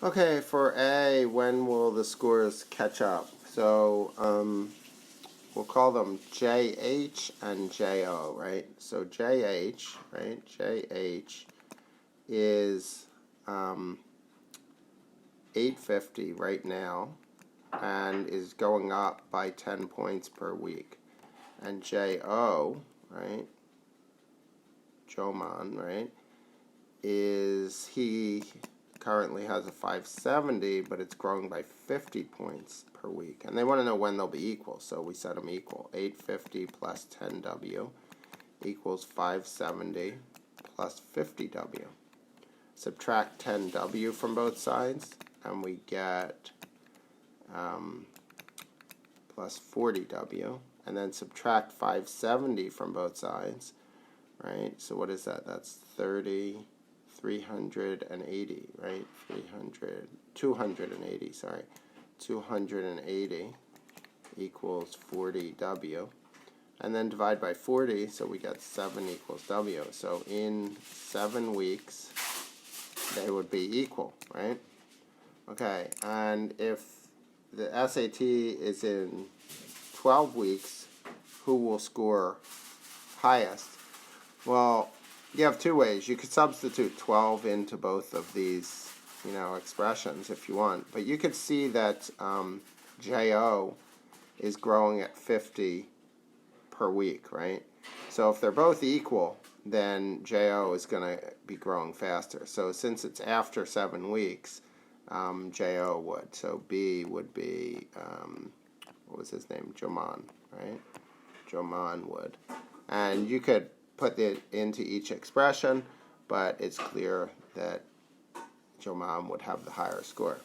Okay, for A, when will the scores catch up? So we'll call them JH and JO, right? So JH, right? JH is 850 right now and is going up by 10 points per week. And JO, right? Joman, right? He currently has a 570, but it's growing by 50 points per week. And they want to know when they'll be equal, so we set them equal. 850 plus 10W equals 570 plus 50W. Subtract 10W from both sides, and we get plus 40W. And then subtract 570 from both sides, right? So what is that? That's 380, right? 280, sorry. 280 equals 40W. And then divide by 40, so we get 7 equals W. So in 7 weeks, they would be equal, right? Okay, and if the SAT is in 12 weeks, who will score highest? Well, you have two ways. You could substitute 12 into both of these, expressions if you want. But you could see that JO is growing at 50 per week, right? So if they're both equal, then JO is going to be growing faster. So since it's after 7 weeks, JO would. So B would be, what was his name? Joman, right? Joman would. And you could put it into each expression, but it's clear that Joman would have the higher score.